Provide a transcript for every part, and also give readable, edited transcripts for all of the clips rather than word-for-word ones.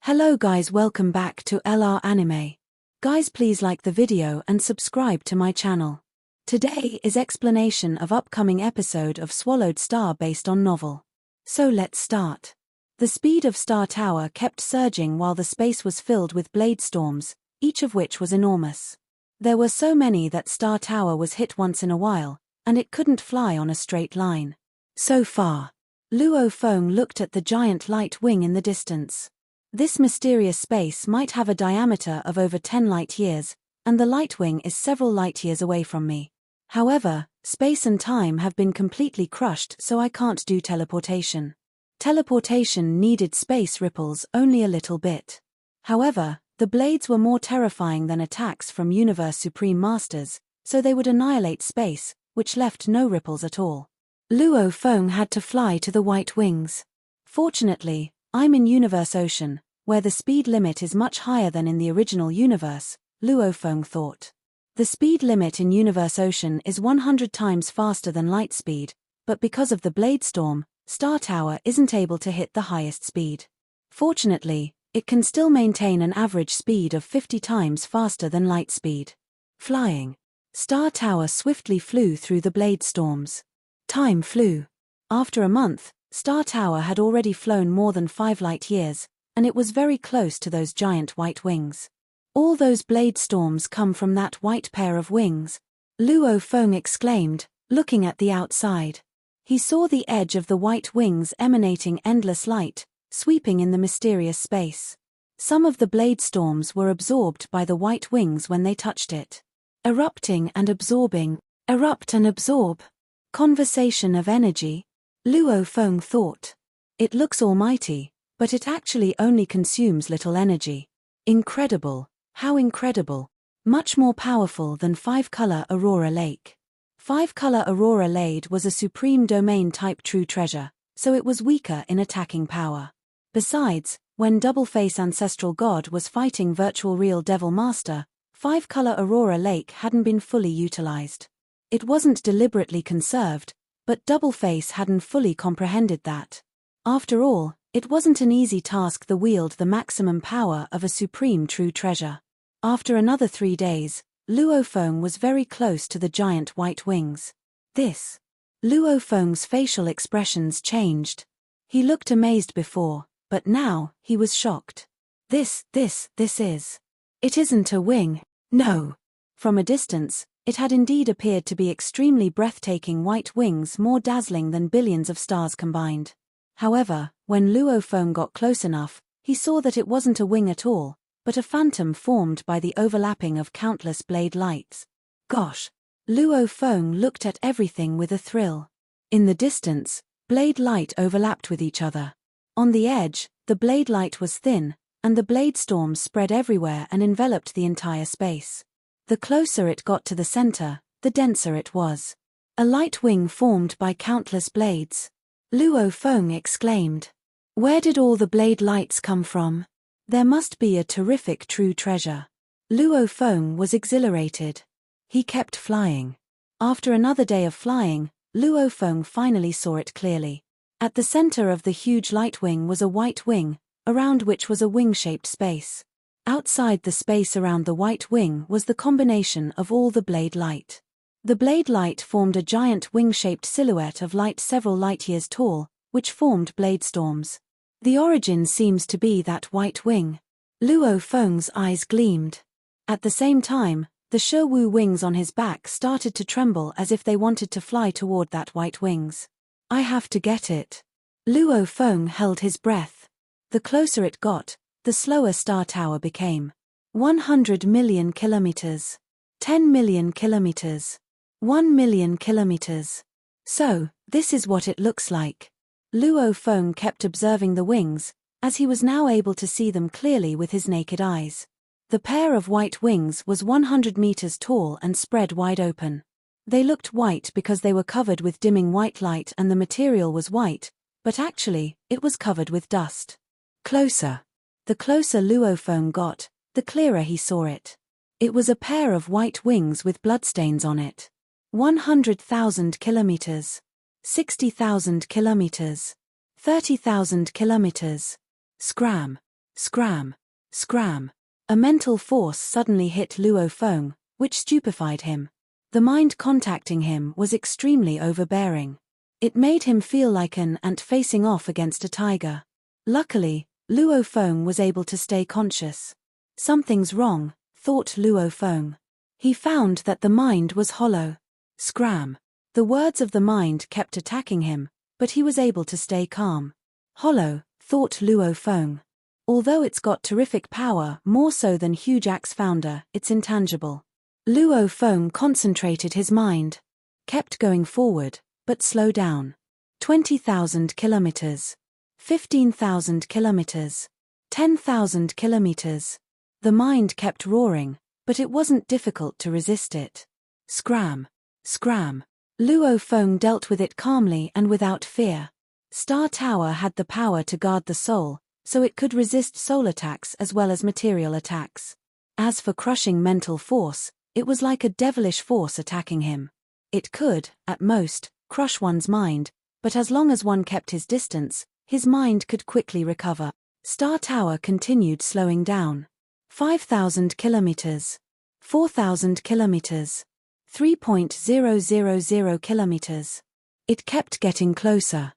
Hello guys, welcome back to LR Anime. Guys, please like the video and subscribe to my channel. Today is explanation of upcoming episode of Swallowed Star based on novel. So let's start. The speed of Star Tower kept surging while the space was filled with blade storms, each of which was enormous. There were so many that Star Tower was hit once in a while, and it couldn't fly on a straight line. So far. Luo Feng looked at the giant light wing in the distance. This mysterious space might have a diameter of over 10 light-years, and the light wing is several light-years away from me. However, space and time have been completely crushed, so I can't do teleportation. Teleportation needed space ripples only a little bit. However, the blades were more terrifying than attacks from Universe Supreme Masters, so they would annihilate space, which left no ripples at all. Luo Feng had to fly to the white wings. Fortunately, I'm in Universe Ocean, where the speed limit is much higher than in the original universe, Luo Feng thought. The speed limit in Universe Ocean is 100 times faster than light speed, but because of the blade storm, Star Tower isn't able to hit the highest speed. Fortunately, it can still maintain an average speed of 50 times faster than light speed. Flying. Star Tower swiftly flew through the blade storms. Time flew. After a month, Star Tower had already flown more than 5 light-years, and it was very close to those giant white wings. All those blade storms come from that white pair of wings, Luo Feng exclaimed, looking at the outside. He saw the edge of the white wings emanating endless light, sweeping in the mysterious space. Some of the blade storms were absorbed by the white wings when they touched it. Erupting and absorbing, erupt and absorb. Conversation of energy, Luo Feng thought. It looks almighty, but it actually only consumes little energy. Incredible, how incredible. Much more powerful than 5-color Aurora Lake. 5-color Aurora Lake was a supreme domain type true treasure, so it was weaker in attacking power. Besides, when Double-Face Ancestral God was fighting Virtual Real Devil Master, 5-color Aurora Lake hadn't been fully utilized. It wasn't deliberately conserved, but Double-Face hadn't fully comprehended that. After all, it wasn't an easy task to wield the maximum power of a supreme true treasure. After another 3 days, Luo Feng was very close to the giant white wings. Luo Feng's facial expressions changed. He looked amazed before, but now, he was shocked. This is. It isn't a wing, no. From a distance, it had indeed appeared to be extremely breathtaking white wings more dazzling than billions of stars combined. However, when Luo Feng got close enough, he saw that it wasn't a wing at all, but a phantom formed by the overlapping of countless blade lights. Gosh! Luo Feng looked at everything with a thrill. In the distance, blade light overlapped with each other. On the edge, the blade light was thin, and the blade storms spread everywhere and enveloped the entire space. The closer it got to the center, the denser it was. A light wing formed by countless blades. Luo Feng exclaimed. Where did all the blade lights come from? There must be a terrific true treasure. Luo Feng was exhilarated. He kept flying. After another day of flying, Luo Feng finally saw it clearly. At the center of the huge light wing was a white wing, around which was a wing-shaped space. Outside the space around the white wing was the combination of all the blade light. The blade light formed a giant wing-shaped silhouette of light several light-years tall, which formed blade storms. The origin seems to be that white wing. Luo Feng's eyes gleamed. At the same time, the Shewu wings on his back started to tremble as if they wanted to fly toward that white wings. I have to get it. Luo Feng held his breath. The closer it got, the slower Star Tower became. 100 million kilometers. 10 million kilometers. 1 million kilometers. So, this is what it looks like. Luo Feng kept observing the wings, as he was now able to see them clearly with his naked eyes. The pair of white wings was 100 meters tall and spread wide open. They looked white because they were covered with dimming white light and the material was white, but actually, it was covered with dust. Closer. The closer Luo Feng got, the clearer he saw it. It was a pair of white wings with bloodstains on it. 100,000 kilometers. 60,000 kilometers. 30,000 kilometers. Scram. Scram! Scram! A mental force suddenly hit Luo Feng, which stupefied him. The mind contacting him was extremely overbearing. It made him feel like an ant facing off against a tiger. Luckily, Luo Feng was able to stay conscious. Something's wrong, thought Luo Feng. He found that the mind was hollow. Scram! The words of the mind kept attacking him, but he was able to stay calm. Hollow, thought Luo Feng. Although it's got terrific power, more so than huge axe founder, it's intangible. Luo Feng concentrated his mind. Kept going forward, but slow down. 20,000 kilometers. 15,000 kilometers. 10,000 kilometers. The mind kept roaring, but it wasn't difficult to resist it. Scram! Scram! Luo Feng dealt with it calmly and without fear. Star Tower had the power to guard the soul, so it could resist soul attacks as well as material attacks. As for crushing mental force, it was like a devilish force attacking him. It could, at most, crush one's mind, but as long as one kept his distance, his mind could quickly recover. Star Tower continued slowing down. 5,000 kilometers. 4,000 kilometers. 3.000 kilometers. It kept getting closer.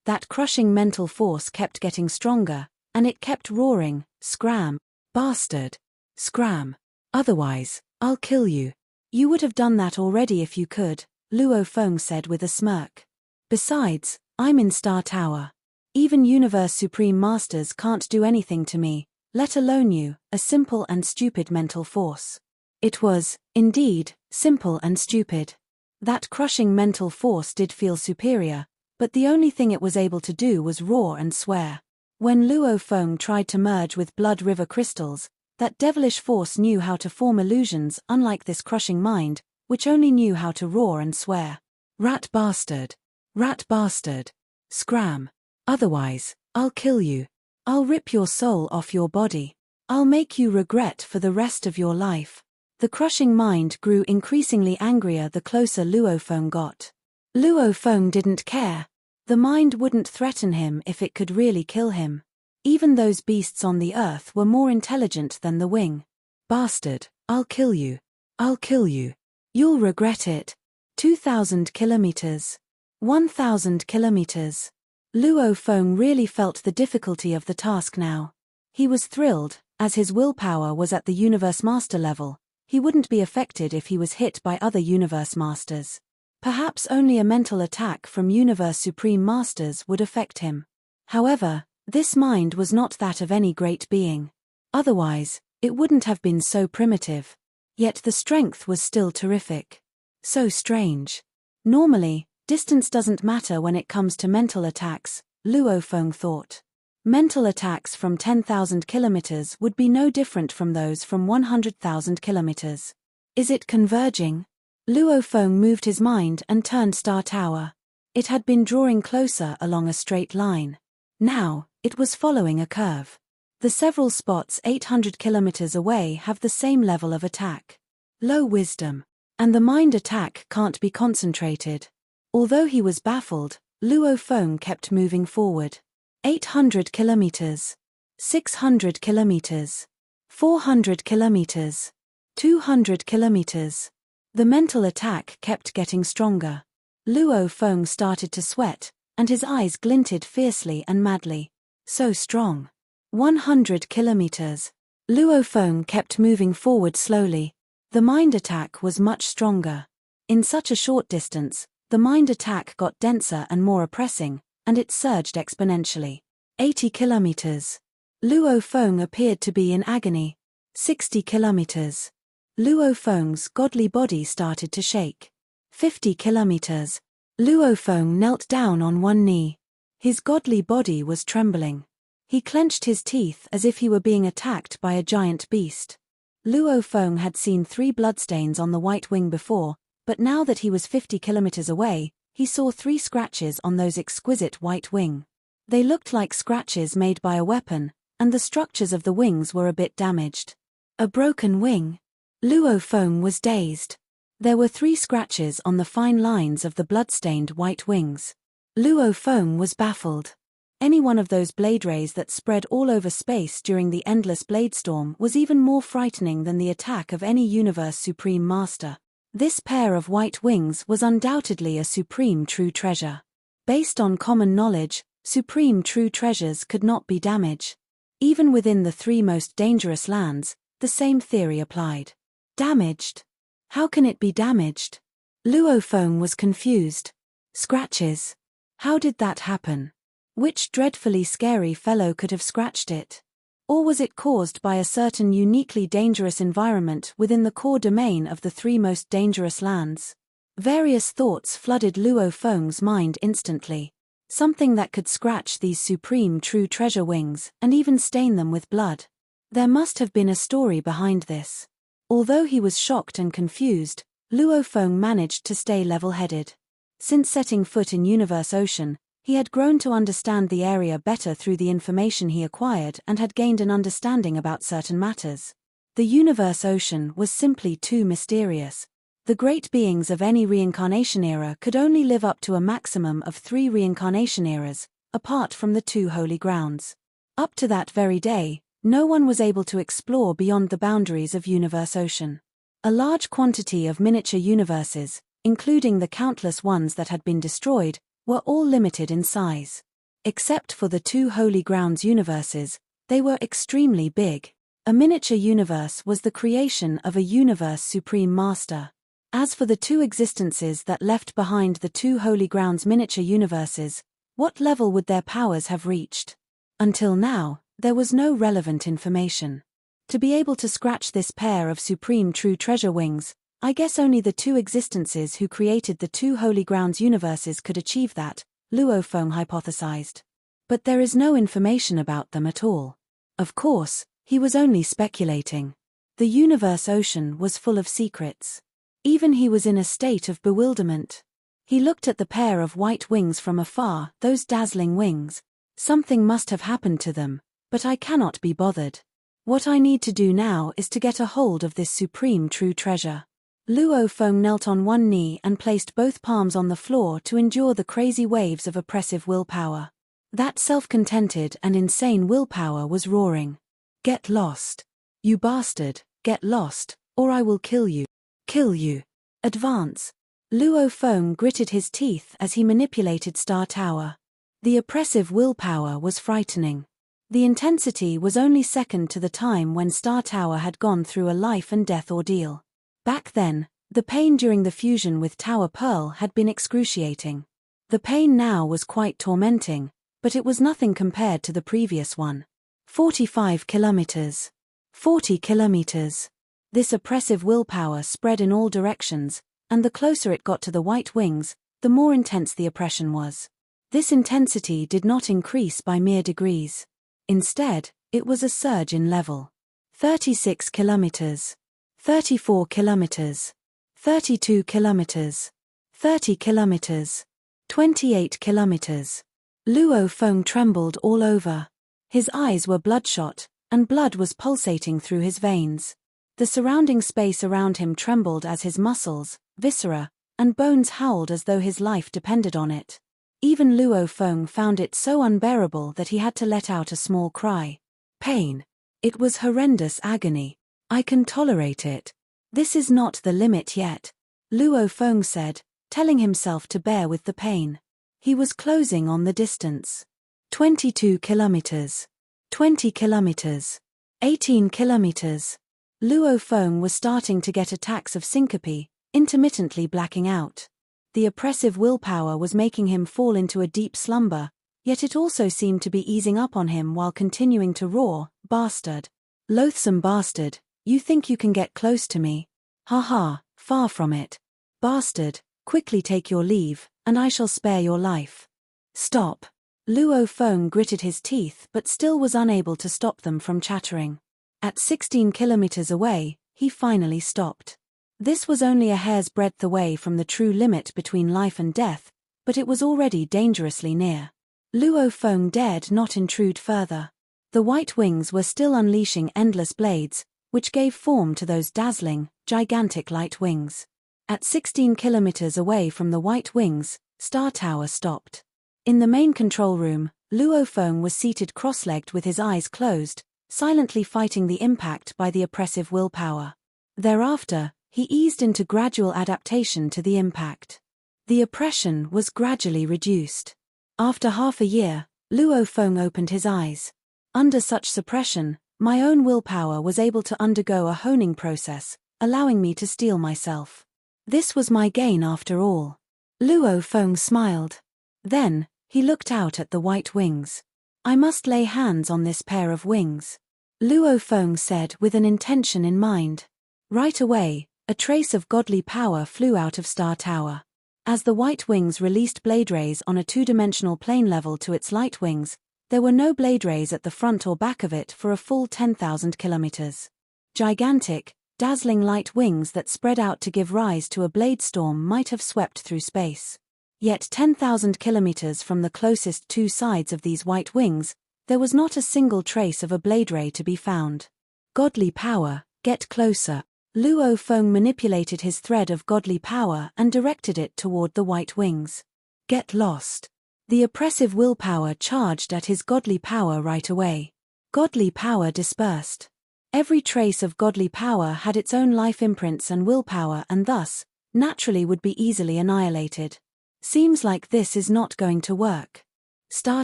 That crushing mental force kept getting stronger, and it kept roaring, "Scram! Bastard! Scram! Otherwise, I'll kill you." "You would have done that already if you could," Luo Feng said with a smirk. "Besides, I'm in Star Tower. Even Universe Supreme Masters can't do anything to me, let alone you, a simple and stupid mental force." It was, indeed, simple and stupid. That crushing mental force did feel superior, but the only thing it was able to do was roar and swear. When Luo Feng tried to merge with Blood River crystals, that devilish force knew how to form illusions unlike this crushing mind, which only knew how to roar and swear. "Rat bastard! Rat bastard! Scram! Otherwise, I'll kill you. I'll rip your soul off your body. I'll make you regret for the rest of your life." The crushing mind grew increasingly angrier the closer Luo Feng got. Luo Feng didn't care. The mind wouldn't threaten him if it could really kill him. Even those beasts on the earth were more intelligent than the wing. "Bastard, I'll kill you. I'll kill you. You'll regret it." 2,000 kilometers. 1,000 kilometers. Luo Feng really felt the difficulty of the task now. He was thrilled, as his willpower was at the Universe Master level. He wouldn't be affected if he was hit by other Universe Masters. Perhaps only a mental attack from Universe Supreme Masters would affect him. However, this mind was not that of any great being. Otherwise, it wouldn't have been so primitive. Yet the strength was still terrific. So strange. Normally, distance doesn't matter when it comes to mental attacks, Luo Feng thought. Mental attacks from 10,000 kilometers would be no different from those from 100,000 kilometers. Is it converging? Luo Feng moved his mind and turned Star Tower. It had been drawing closer along a straight line. Now, it was following a curve. The several spots 800 kilometers away have the same level of attack. Low wisdom. And the mind attack can't be concentrated. Although he was baffled, Luo Feng kept moving forward. 800 kilometers. 600 kilometers. 400 kilometers. 200 kilometers. The mental attack kept getting stronger. Luo Feng started to sweat, and his eyes glinted fiercely and madly. So strong. 100 kilometers. Luo Feng kept moving forward slowly. The mind attack was much stronger. In such a short distance, the mind attack got denser and more oppressing, and it surged exponentially. 80 kilometers. Luo Feng appeared to be in agony. 60 kilometers. Luo Feng's godly body started to shake. 50 kilometers. Luo Feng knelt down on one knee. His godly body was trembling. He clenched his teeth as if he were being attacked by a giant beast. Luo Feng had seen 3 bloodstains on the white wing before, but now that he was 50 kilometers away, he saw 3 scratches on those exquisite white wing. They looked like scratches made by a weapon, and the structures of the wings were a bit damaged. A broken wing. Luo Feng was dazed. There were 3 scratches on the fine lines of the bloodstained white wings. Luo Feng was baffled. Any one of those blade rays that spread all over space during the endless bladestorm was even more frightening than the attack of any universe supreme master. This pair of white wings was undoubtedly a supreme true treasure. Based on common knowledge, supreme true treasures could not be damaged. Even within the three most dangerous lands, the same theory applied. Damaged? How can it be damaged? Luo Feng was confused. Scratches? How did that happen? Which dreadfully scary fellow could have scratched it? Or was it caused by a certain uniquely dangerous environment within the core domain of the three most dangerous lands? Various thoughts flooded Luo Feng's mind instantly. Something that could scratch these supreme true treasure wings and even stain them with blood. There must have been a story behind this. Although he was shocked and confused, Luo Feng managed to stay level-headed. Since setting foot in Universe Ocean, he had grown to understand the area better through the information he acquired and had gained an understanding about certain matters. The Universe Ocean was simply too mysterious. The great beings of any reincarnation era could only live up to a maximum of 3 reincarnation eras, apart from the 2 holy grounds. Up to that very day, no one was able to explore beyond the boundaries of Universe Ocean. A large quantity of miniature universes, including the countless ones that had been destroyed, were all limited in size. Except for the 2 holy grounds universes, they were extremely big. A miniature universe was the creation of a universe supreme master. As for the 2 existences that left behind the 2 holy grounds miniature universes, what level would their powers have reached? Until now, there was no relevant information. To be able to scratch this pair of supreme true treasure wings, I guess only the 2 existences who created the 2 holy grounds universes could achieve that, Luo Feng hypothesized. But there is no information about them at all. Of course, he was only speculating. The Universe Ocean was full of secrets. Even he was in a state of bewilderment. He looked at the pair of white wings from afar, those dazzling wings. Something must have happened to them, but I cannot be bothered. What I need to do now is to get a hold of this supreme true treasure. Luo Feng knelt on one knee and placed both palms on the floor to endure the crazy waves of oppressive willpower. That self-contented and insane willpower was roaring. Get lost. You bastard, get lost, or I will kill you. Kill you. Advance. Luo Feng gritted his teeth as he manipulated Star Tower. The oppressive willpower was frightening. The intensity was only second to the time when Star Tower had gone through a life and death ordeal. Back then, the pain during the fusion with Tower Pearl had been excruciating. The pain now was quite tormenting, but it was nothing compared to the previous one. 45 kilometers. 40 kilometers. This oppressive willpower spread in all directions, and the closer it got to the white wings, the more intense the oppression was. This intensity did not increase by mere degrees. Instead, it was a surge in level. 36 kilometers. 34 kilometers. 32 kilometers. 30 kilometers. 28 kilometers. Luo Feng trembled all over. His eyes were bloodshot, and blood was pulsating through his veins. The surrounding space around him trembled as his muscles, viscera, and bones howled as though his life depended on it. Even Luo Feng found it so unbearable that he had to let out a small cry. Pain. It was horrendous agony. I can tolerate it. This is not the limit yet, Luo Feng said, telling himself to bear with the pain. He was closing on the distance. 22 kilometers. 20 kilometers. 18 kilometers. Luo Feng was starting to get attacks of syncope, intermittently blacking out. The oppressive willpower was making him fall into a deep slumber, yet it also seemed to be easing up on him while continuing to roar, bastard. Loathsome bastard. You think you can get close to me? Ha ha, far from it. Bastard, quickly take your leave, and I shall spare your life. Stop. Luo Feng gritted his teeth but still was unable to stop them from chattering. At 16 kilometers away, he finally stopped. This was only a hair's breadth away from the true limit between life and death, but it was already dangerously near. Luo Feng dared not intrude further. The white wings were still unleashing endless blades, which gave form to those dazzling, gigantic light wings. At 16 kilometers away from the white wings, Star Tower stopped. In the main control room, Luo Feng was seated cross-legged with his eyes closed, silently fighting the impact by the oppressive willpower. Thereafter, he eased into gradual adaptation to the impact. The oppression was gradually reduced. After half a year, Luo Feng opened his eyes. Under such suppression, my own willpower was able to undergo a honing process, allowing me to steel myself. This was my gain after all. Luo Feng smiled. Then, he looked out at the white wings. I must lay hands on this pair of wings. Luo Feng said with an intention in mind. Right away, a trace of godly power flew out of Star Tower. As the white wings released blade rays on a two-dimensional plane level to its light wings, there were no blade rays at the front or back of it for a full 10,000 kilometers. Gigantic, dazzling light wings that spread out to give rise to a blade storm might have swept through space. Yet 10,000 kilometers from the closest two sides of these white wings, there was not a single trace of a blade ray to be found. Godly power, get closer. Luo Feng manipulated his thread of godly power and directed it toward the white wings. Get lost. The oppressive willpower charged at his godly power right away. Godly power dispersed. Every trace of godly power had its own life imprints and willpower and thus, naturally would be easily annihilated. Seems like this is not going to work. Star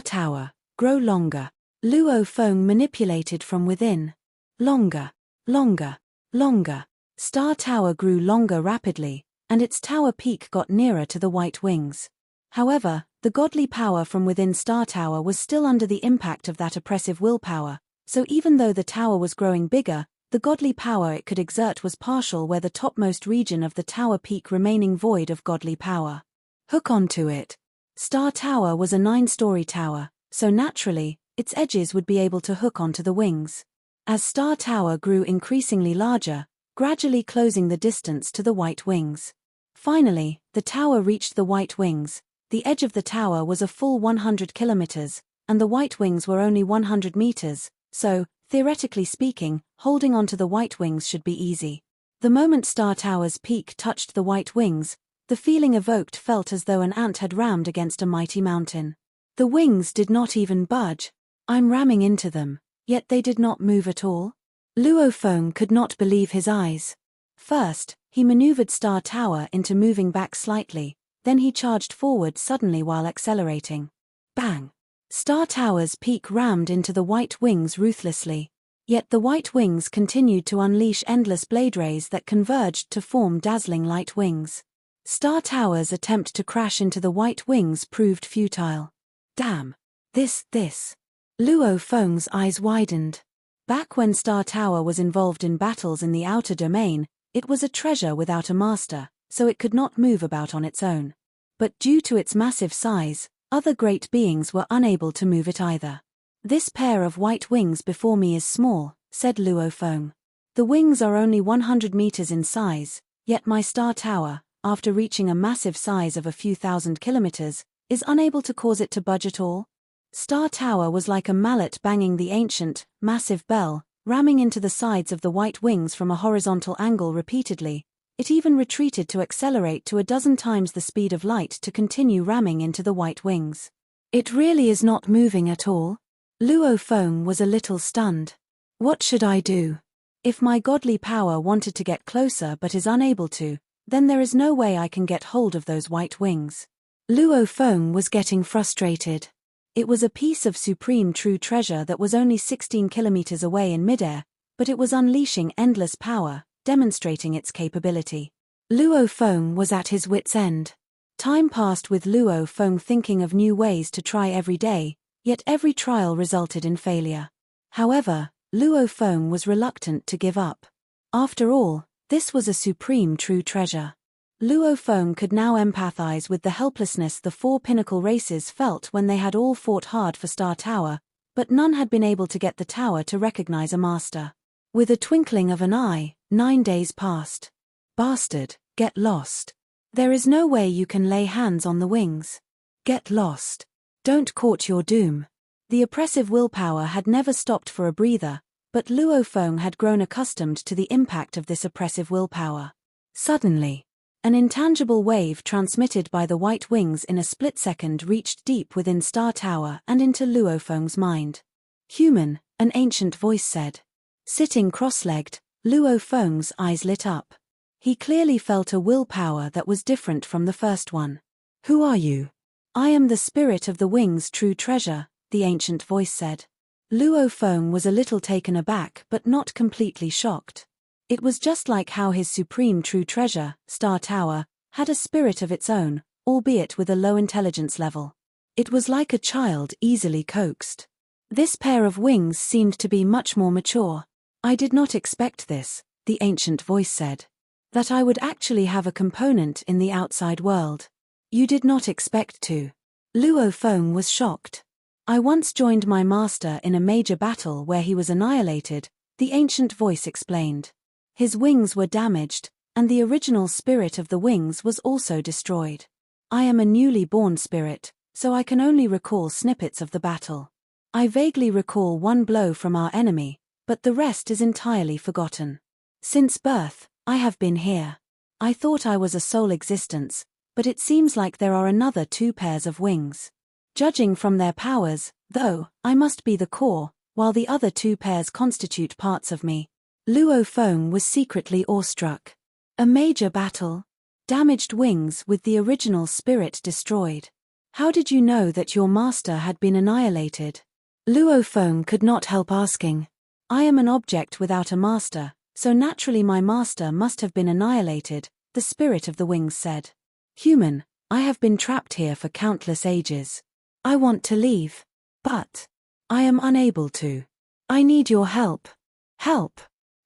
Tower, grow longer. Luo Feng manipulated from within. Longer, longer, longer. Star Tower grew longer rapidly, and its tower peak got nearer to the white wings. However, the godly power from within Star Tower was still under the impact of that oppressive willpower, so even though the tower was growing bigger, the godly power it could exert was partial where the topmost region of the tower peak remaining void of godly power. Hook onto it. Star Tower was a 9-story tower, so naturally, its edges would be able to hook onto the wings. As Star Tower grew increasingly larger, gradually closing the distance to the white wings. Finally, the tower reached the white wings. The edge of the tower was a full 100 kilometers, and the white wings were only 100 meters, so, theoretically speaking, holding onto the white wings should be easy. The moment Star Tower's peak touched the white wings, the feeling evoked felt as though an ant had rammed against a mighty mountain. The wings did not even budge. I'm ramming into them, yet they did not move at all. Luo Feng could not believe his eyes. First, he maneuvered Star Tower into moving back slightly, then he charged forward suddenly while accelerating. Bang! Star Tower's peak rammed into the white wings ruthlessly. Yet the white wings continued to unleash endless blade rays that converged to form dazzling light wings. Star Tower's attempt to crash into the white wings proved futile. Damn! This. Luo Feng's eyes widened. Back when Star Tower was involved in battles in the outer domain, it was a treasure without a master, so it could not move about on its own. But due to its massive size, other great beings were unable to move it either. This pair of white wings before me is small, said Luo Feng. The wings are only 100 meters in size, yet my Star Tower, after reaching a massive size of a few thousand kilometers, is unable to cause it to budge at all. Star Tower was like a mallet banging the ancient, massive bell, ramming into the sides of the white wings from a horizontal angle repeatedly. It even retreated to accelerate to a dozen times the speed of light to continue ramming into the white wings. It really is not moving at all. Luo Feng was a little stunned. What should I do? If my godly power wanted to get closer but is unable to, then there is no way I can get hold of those white wings. Luo Feng was getting frustrated. It was a piece of supreme true treasure that was only 16 kilometers away in midair, but it was unleashing endless power, demonstrating its capability. Luo Feng was at his wits' end. Time passed with Luo Feng thinking of new ways to try every day, yet every trial resulted in failure. However, Luo Feng was reluctant to give up. After all, this was a supreme true treasure. Luo Feng could now empathize with the helplessness the 4 pinnacle races felt when they had all fought hard for Star Tower, but none had been able to get the tower to recognize a master. With a twinkling of an eye, 9 days passed. Bastard, get lost. There is no way you can lay hands on the wings. Get lost. Don't court your doom. The oppressive willpower had never stopped for a breather, but Luo Feng had grown accustomed to the impact of this oppressive willpower. Suddenly, An intangible wave transmitted by the white wings in a split second reached deep within Star Tower and into Luo Feng's mind. Human, an ancient voice said. Sitting cross-legged, Luo Feng's eyes lit up. He clearly felt a willpower that was different from the first one. Who are you? I am the spirit of the wing's true treasure, the ancient voice said. Luo Feng was a little taken aback but not completely shocked. It was just like how his supreme true treasure, Star Tower, had a spirit of its own, albeit with a low intelligence level. It was like a child easily coaxed. This pair of wings seemed to be much more mature. I did not expect this, the ancient voice said. That I would actually have a component in the outside world. You did not expect to. Luo Feng was shocked. I once joined my master in a major battle where he was annihilated, the ancient voice explained. His wings were damaged, and the original spirit of the wings was also destroyed. I am a newly born spirit, so I can only recall snippets of the battle. I vaguely recall one blow from our enemy, but the rest is entirely forgotten. Since birth, I have been here. I thought I was a sole existence, but it seems like there are another 2 pairs of wings. Judging from their powers, though, I must be the core, while the other 2 pairs constitute parts of me. Luo Feng was secretly awestruck. A major battle? Damaged wings with the original spirit destroyed. How did you know that your master had been annihilated? Luo Feng could not help asking. I am an object without a master, so naturally my master must have been annihilated, the spirit of the wings said. Human, I have been trapped here for countless ages. I want to leave. But I am unable to. I need your help. Help?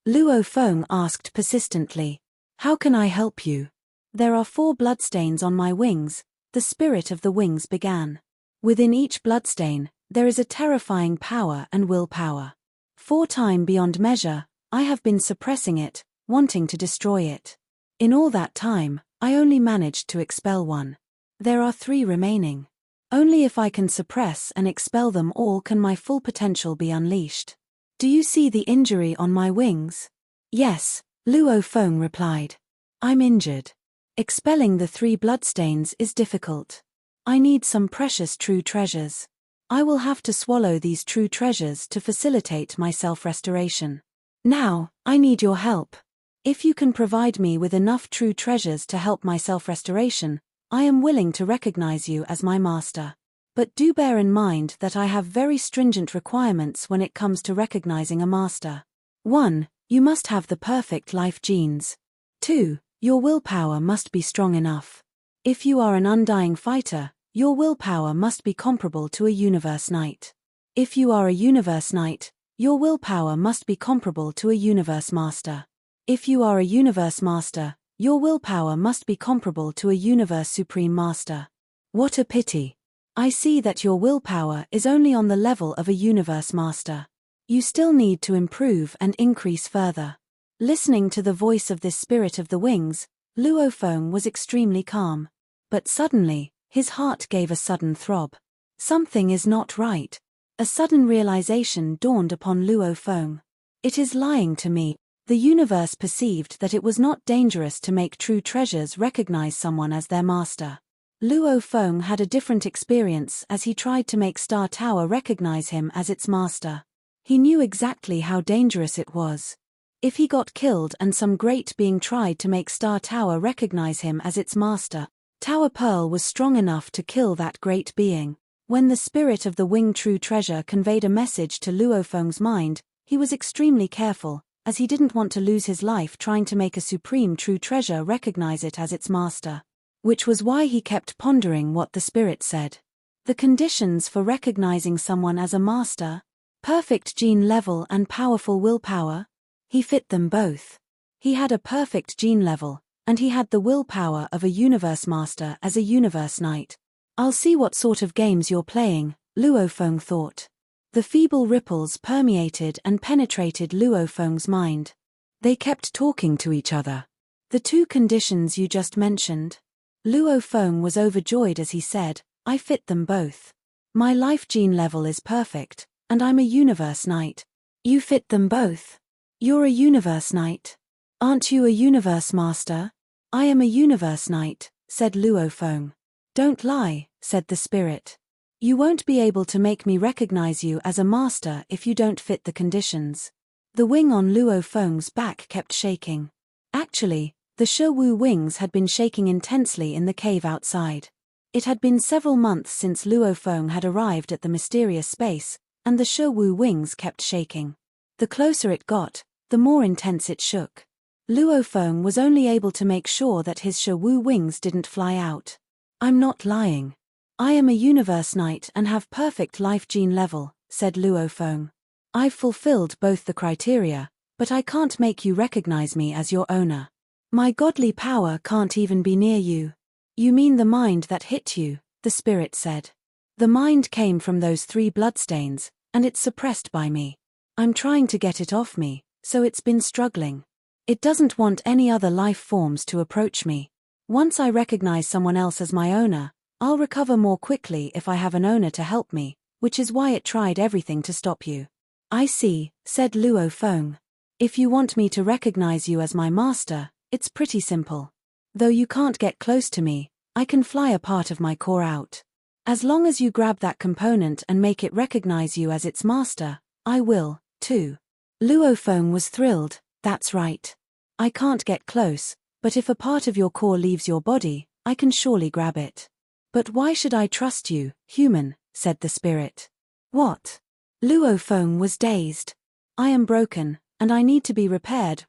Luo Feng asked persistently. How can I help you? There are 4 bloodstains on my wings, the spirit of the wings began. Within each bloodstain, there is a terrifying power and willpower. 4 times beyond measure, I have been suppressing it, wanting to destroy it. In all that time, I only managed to expel 1. There are 3 remaining. Only if I can suppress and expel them all can my full potential be unleashed. Do you see the injury on my wings? Yes, Luo Feng replied. I'm injured. Expelling the 3 bloodstains is difficult. I need some precious true treasures. I will have to swallow these true treasures to facilitate my self-restoration. Now, I need your help. If you can provide me with enough true treasures to help my self-restoration, I am willing to recognize you as my master. But do bear in mind that I have very stringent requirements when it comes to recognizing a master. 1. You must have the perfect life genes. 2. Your willpower must be strong enough. If you are an undying fighter, your willpower must be comparable to a universe knight. If you are a universe knight, your willpower must be comparable to a universe master. If you are a universe master, your willpower must be comparable to a universe supreme master. What a pity. I see that your willpower is only on the level of a universe master. You still need to improve and increase further. Listening to the voice of this spirit of the wings, Luo Feng was extremely calm. But suddenly, his heart gave a sudden throb. Something is not right. A sudden realization dawned upon Luo Feng. It is lying to me. The universe perceived that it was not dangerous to make true treasures recognize someone as their master. Luo Feng had a different experience as he tried to make Star Tower recognize him as its master. He knew exactly how dangerous it was. If he got killed and some great being tried to make Star Tower recognize him as its master, Tower Pearl was strong enough to kill that great being. When the spirit of the winged true treasure conveyed a message to Luo Feng's mind, he was extremely careful, as he didn't want to lose his life trying to make a supreme true treasure recognize it as its master. Which was why he kept pondering what the spirit said. The conditions for recognizing someone as a master: perfect gene level and powerful willpower. He fit them both. He had a perfect gene level, and he had the willpower of a universe master as a universe knight. I'll see what sort of games you're playing, Luo Feng thought. The feeble ripples permeated and penetrated Luo Feng's mind. They kept talking to each other. The 2 conditions you just mentioned? Luo Feng was overjoyed as he said, I fit them both. My life gene level is perfect, and I'm a universe knight. You fit them both. You're a universe knight. Aren't you a universe master? I am a universe knight, said Luo Feng. Don't lie, said the spirit. You won't be able to make me recognize you as a master if you don't fit the conditions. The wing on Luo Feng's back kept shaking. Actually, the Shi-Wu wings had been shaking intensely in the cave outside. It had been several months since Luo Feng had arrived at the mysterious space, and the Shi-Wu wings kept shaking. The closer it got, the more intense it shook. Luo Feng was only able to make sure that his Shi-Wu wings didn't fly out. I'm not lying. I am a universe knight and have perfect life gene level, said Luo Feng. I've fulfilled both the criteria, but I can't make you recognize me as your owner. My godly power can't even be near you. You mean the mind that hit you, the spirit said. The mind came from those 3 bloodstains, and it's suppressed by me. I'm trying to get it off me, so it's been struggling. It doesn't want any other life forms to approach me. Once I recognize someone else as my owner, I'll recover more quickly if I have an owner to help me, which is why it tried everything to stop you. I see, said Luo Feng. If you want me to recognize you as my master, it's pretty simple. Though you can't get close to me, I can fly a part of my core out. As long as you grab that component and make it recognize you as its master, I will, too. Luo Feng was thrilled. That's right. I can't get close, but if a part of your core leaves your body, I can surely grab it. But why should I trust you, human? Said the spirit. What? Luo Feng was dazed. I am broken, and I need to be repaired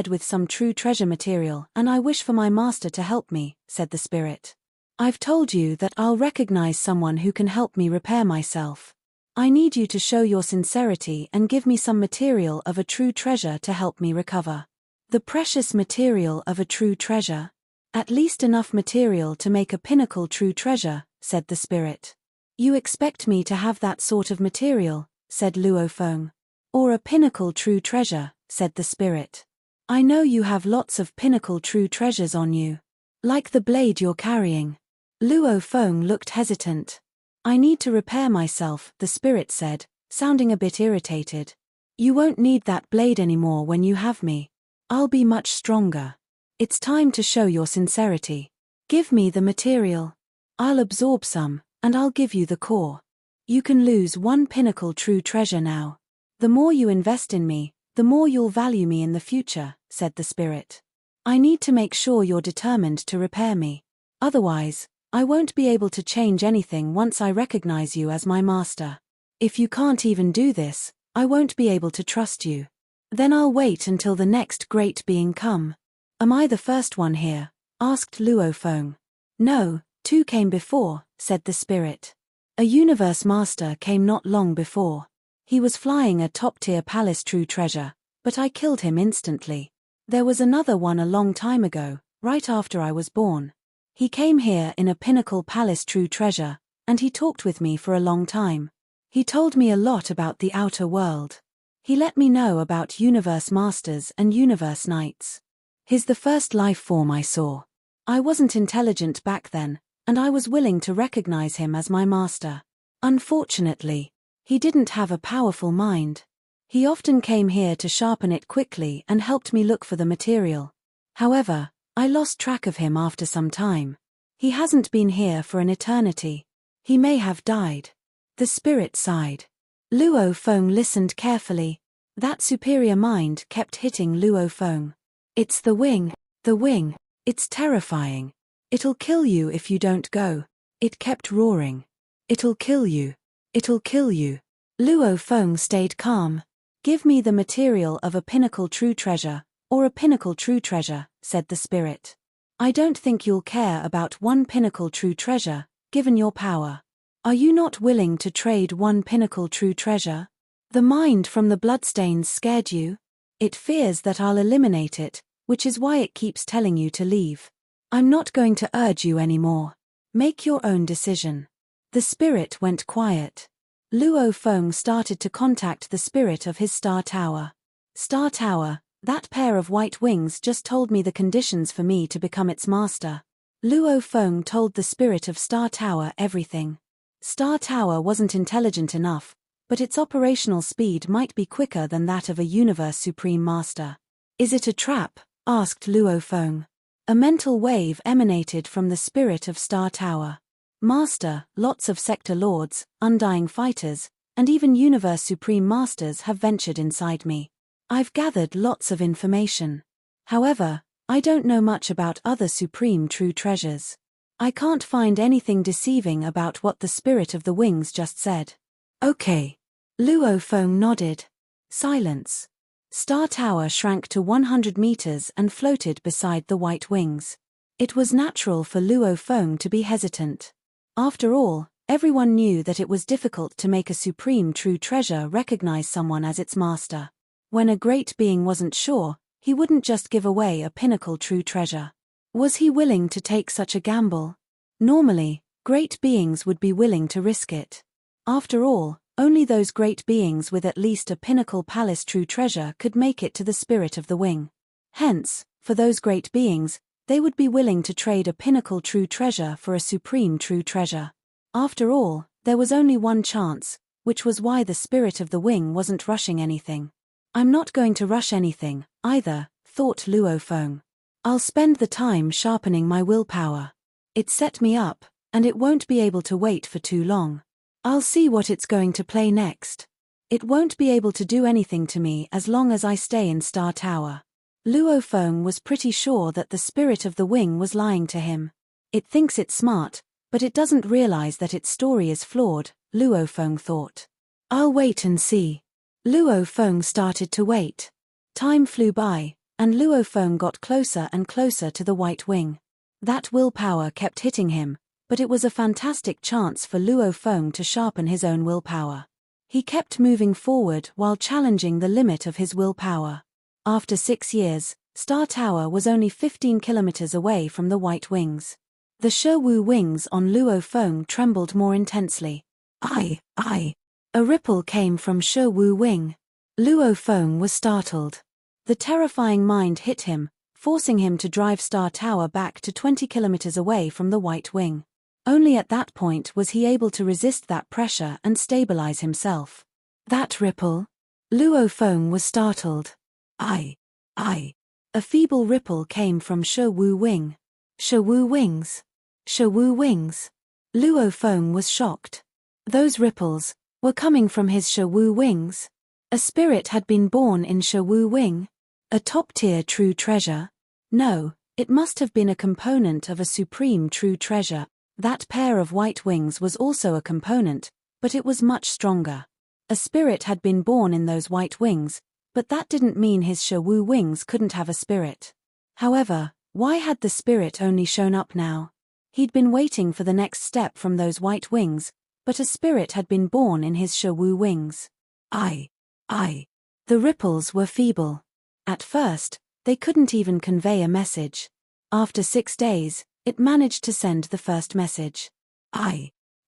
with some true treasure material, and I wish for my master to help me, said the spirit. I've told you that I'll recognize someone who can help me repair myself. I need you to show your sincerity and give me some material of a true treasure to help me recover. The precious material of a true treasure? At least enough material to make a pinnacle true treasure, said the spirit. You expect me to have that sort of material, said Luo Feng. Or a pinnacle true treasure, said the spirit. I know you have lots of pinnacle true treasures on you. Like the blade you're carrying. Luo Feng looked hesitant. I need to repair myself, the spirit said, sounding a bit irritated. You won't need that blade anymore when you have me. I'll be much stronger. It's time to show your sincerity. Give me the material. I'll absorb some, and I'll give you the core. You can lose 1 pinnacle true treasure now. The more you invest in me, the more you'll value me in the future, said the spirit. I need to make sure you're determined to repair me. Otherwise, I won't be able to change anything once I recognize you as my master. If you can't even do this, I won't be able to trust you. Then I'll wait until the next great being come. Am I the first one here? Asked Luo Feng. No, 2 came before, said the spirit. A universe master came not long before. He was flying a top-tier palace true treasure, but I killed him instantly. There was another one a long time ago, right after I was born. He came here in a pinnacle palace true treasure, and he talked with me for a long time. He told me a lot about the outer world. He let me know about universe masters and universe knights. He's the first life form I saw. I wasn't intelligent back then, and I was willing to recognize him as my master. Unfortunately, he didn't have a powerful mind. He often came here to sharpen it quickly and helped me look for the material. However, I lost track of him after some time. He hasn't been here for an eternity. He may have died. The spirit sighed. Luo Feng listened carefully. That superior mind kept hitting Luo Feng. It's the wing. It's terrifying. It'll kill you if you don't go. It kept roaring. It'll kill you. It'll kill you. Luo Feng stayed calm. Give me the material of a pinnacle true treasure, or a pinnacle true treasure, said the spirit. I don't think you'll care about 1 pinnacle true treasure, given your power. Are you not willing to trade 1 pinnacle true treasure? The mind from the bloodstains scared you? It fears that I'll eliminate it, which is why it keeps telling you to leave. I'm not going to urge you anymore. Make your own decision. The spirit went quiet. Luo Feng started to contact the spirit of his star tower. Star tower, that pair of white wings just told me the conditions for me to become its master. Luo Feng told the spirit of Star Tower everything. Star Tower wasn't intelligent enough, but its operational speed might be quicker than that of a Universe Supreme Master. Is it a trap? Asked Luo Feng. A mental wave emanated from the spirit of Star Tower. Master, lots of sector lords, undying fighters, and even universe supreme masters have ventured inside me. I've gathered lots of information. However, I don't know much about other supreme true treasures. I can't find anything deceiving about what the spirit of the wings just said. Okay. Luo Feng nodded. Silence. Star Tower shrank to 100 meters and floated beside the white wings. It was natural for Luo Feng to be hesitant. After all, everyone knew that it was difficult to make a supreme true treasure recognize someone as its master. When a great being wasn't sure, he wouldn't just give away a pinnacle true treasure. Was he willing to take such a gamble? Normally, great beings would be willing to risk it. After all, only those great beings with at least a pinnacle palace true treasure could make it to the spirit of the wing. Hence, for those great beings, they would be willing to trade a pinnacle true treasure for a supreme true treasure. After all, there was only one chance, which was why the spirit of the wing wasn't rushing anything. I'm not going to rush anything, either, thought Luo Feng. I'll spend the time sharpening my willpower. It set me up, and it won't be able to wait for too long. I'll see what it's going to play next. It won't be able to do anything to me as long as I stay in Star Tower. Luo Feng was pretty sure that the spirit of the wing was lying to him. It thinks it's smart, but it doesn't realize that its story is flawed, Luo Feng thought. I'll wait and see. Luo Feng started to wait. Time flew by, and Luo Feng got closer and closer to the white wing. That willpower kept hitting him, but it was a fantastic chance for Luo Feng to sharpen his own willpower. He kept moving forward while challenging the limit of his willpower. After 6 years, Star Tower was only 15 kilometers away from the white wings. The Shewu wings on Luo Feng trembled more intensely. Ai. A ripple came from Shewu wing. Luo Feng was startled. The terrifying mind hit him, forcing him to drive Star Tower back to 20 kilometers away from the white wing. Only at that point was he able to resist that pressure and stabilize himself. That ripple? Luo Feng was startled. Ai. A feeble ripple came from Shewu wing. Shewu wings. Shewu wings. Luo Feng was shocked. Those ripples were coming from his Shewu wings. A spirit had been born in Shewu wing. A top-tier true treasure? No, it must have been a component of a supreme true treasure. That pair of white wings was also a component, but it was much stronger. A spirit had been born in those white wings, but that didn't mean his Shewu wings couldn't have a spirit. However, why had the spirit only shown up now? He'd been waiting for the next step from those white wings, but a spirit had been born in his Shewu wings. Ai. The ripples were feeble. At first, they couldn't even convey a message. After 6 days, it managed to send the first message.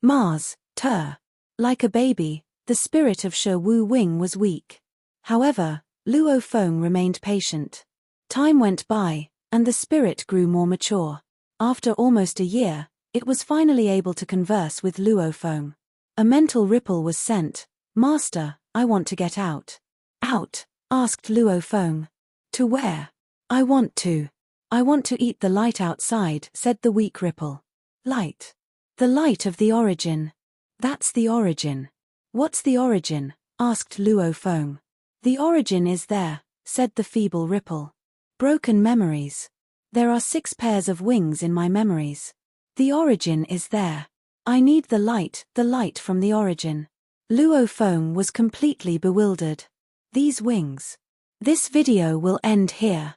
Mars, Ter. Like a baby, the spirit of Shewu wing was weak. However, Luo Feng remained patient. Time went by, and the spirit grew more mature. After almost a year, it was finally able to converse with Luo Feng. A mental ripple was sent. Master, I want to get out. Out? Asked Luo Feng. To where? I want to eat the light outside, said the weak ripple. Light. The light of the origin. That's the origin. What's the origin? Asked Luo Feng. The origin is there, said the feeble ripple. Broken memories. There are 6 pairs of wings in my memories. The origin is there. I need the light from the origin. Luo Feng was completely bewildered. These wings. This video will end here.